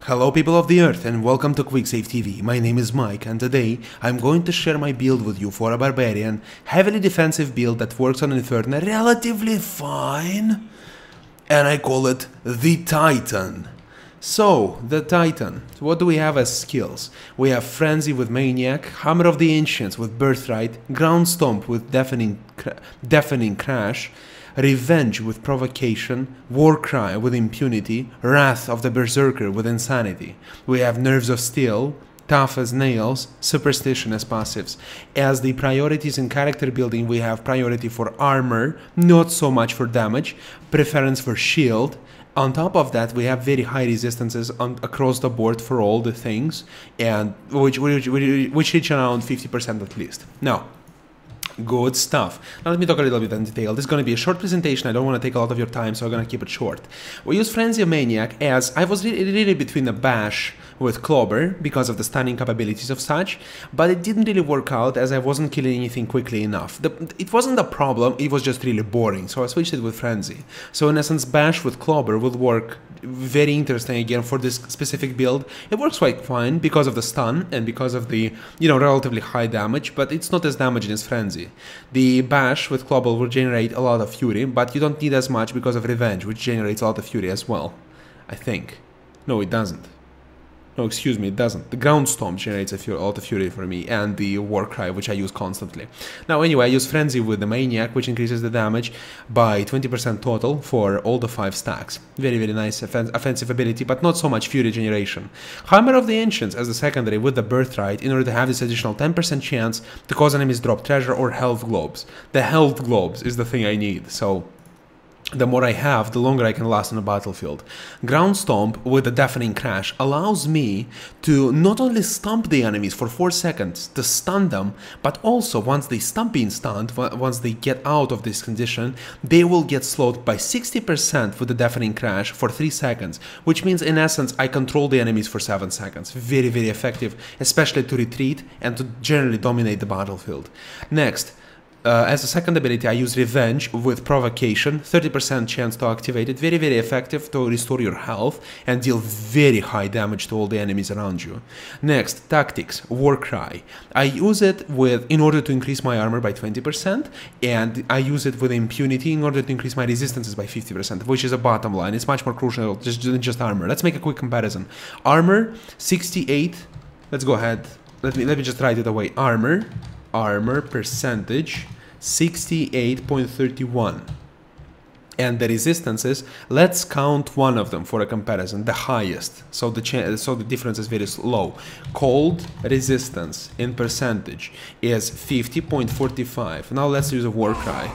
Hello people of the earth and welcome to QuickSaveTV. My name is Mike and today I'm going to share my build with you for a Barbarian, heavily defensive build that works on Inferno relatively fine, and I call it the Titan. So, the Titan, what do we have as skills? We have Frenzy with Maniac, Hammer of the Ancients with Birthright, Ground Stomp with Deafening Crash, Revenge with Provocation, Warcry with Impunity, Wrath of the Berserker with Insanity. We have Nerves of Steel, Tough as Nails, Superstition as passives. As the priorities in character building, we have priority for armor, not so much for damage, preference for shield. On top of that, we have very high resistances across the board for all the things, and which reach around 50% at least. Now, good stuff. Now let me talk a little bit in detail. This is going to be a short presentation. I don't want to take a lot of your time, so I'm going to keep it short. We use Frenzy of Maniac as I was really between a bash with Clobber because of the stunning capabilities of such, but it didn't really work out as I wasn't killing anything quickly enough. It wasn't a problem, it was just really boring, so I switched it with Frenzy. So in essence, bash with Clobber would work very interesting again for this specific build. It works quite fine because of the stun and because of the, relatively high damage, but it's not as damaging as Frenzy. The bash with Clobber will generate a lot of fury, but you don't need as much because of Revenge, which generates a lot of fury as well, I think. No, it doesn't. No, excuse me, it doesn't. The Ground Stomp generates a lot of fury for me, and the Warcry, which I use constantly. Now, anyway, I use Frenzy with the Maniac, which increases the damage by 20% total for all the 5 stacks. Very nice offensive ability, but not so much fury generation. Hammer of the Ancients as the secondary with the Birthright in order to have this additional 10% chance to cause enemies drop treasure or health globes. The health globes is the thing I need, so the more I have, the longer I can last on a battlefield. Ground Stomp with the Deafening Crash allows me to not only stomp the enemies for 4 seconds to stun them, but also once they stop being stunned, once they get out of this condition, they will get slowed by 60% with the Deafening Crash for 3 seconds, which means in essence I control the enemies for 7 seconds. Very effective, especially to retreat and to generally dominate the battlefield. Next, as a second ability, I use Revenge with Provocation, 30% chance to activate it, very effective to restore your health and deal very high damage to all the enemies around you. Next, Tactics, Warcry. I use it in order to increase my armor by 20%, and I use it with Impunity in order to increase my resistances by 50%, which is a bottom line. It's much more crucial than just armor. Let's make a quick comparison. Armor, 68, let's go ahead, let me just write it away. Armor percentage, 68.31, and the resistances, let's count one of them for a comparison, the highest, so the difference is very low. Cold resistance in percentage is 50.45. Now let's use a Warcry.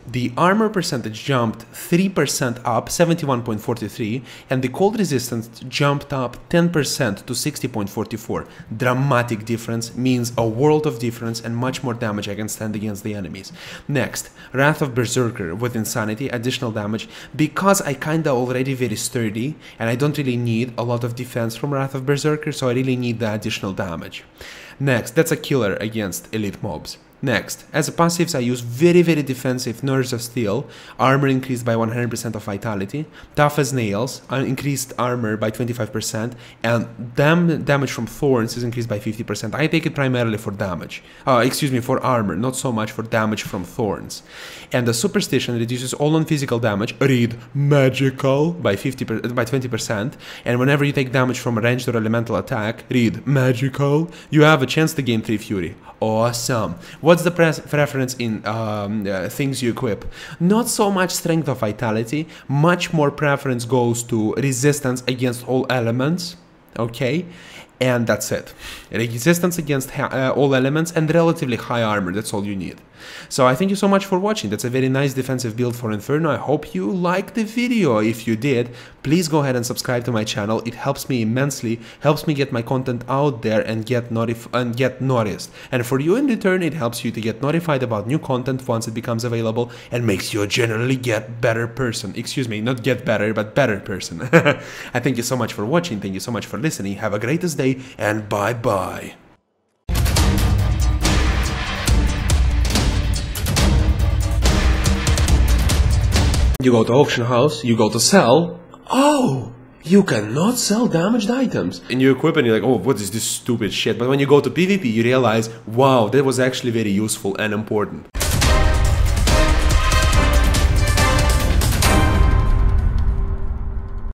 The armor percentage jumped 3% up, 71.43, and the cold resistance jumped up 10% to 60.44. Dramatic difference, means a world of difference and much more damage I can stand against the enemies. Next, Wrath of Berserker with Insanity, additional damage, because I kinda already very sturdy and I don't really need a lot of defense from Wrath of Berserker, so I really need the additional damage. Next, that's a killer against elite mobs. Next, as a passives I use very defensive Nerves of Steel, armor increased by 100% of vitality, Tough as Nails, increased armor by 25%, and damage from Thorns is increased by 50%. I take it primarily for damage, for armor, not so much for damage from Thorns. And the Superstition reduces all non-physical damage, read magical, by 20%, and whenever you take damage from a ranged or elemental attack, read magical, you have a chance to gain 3 fury. Awesome. What's the preference in things you equip? Not so much strength of vitality, much more preference goes to resistance against all elements, okay? And that's it. Resistance against all elements and relatively high armor, that's all you need. So I thank you so much for watching. That's a very nice defensive build for Inferno. I hope you liked the video. If you did, please go ahead and subscribe to my channel. It helps me immensely, helps me get my content out there and get noticed. And for you in return, it helps you to get notified about new content once it becomes available and makes you a generally get better person. Excuse me, not get better, but better person. I thank you so much for watching. Thank you so much for listening. Have a greatest day and bye-bye. You go to auction house, you go to sell. Oh, You cannot sell damaged items. And you equip and you're like, oh, what is this stupid shit? But when you go to PvP, you realize, wow, that was actually very useful and important.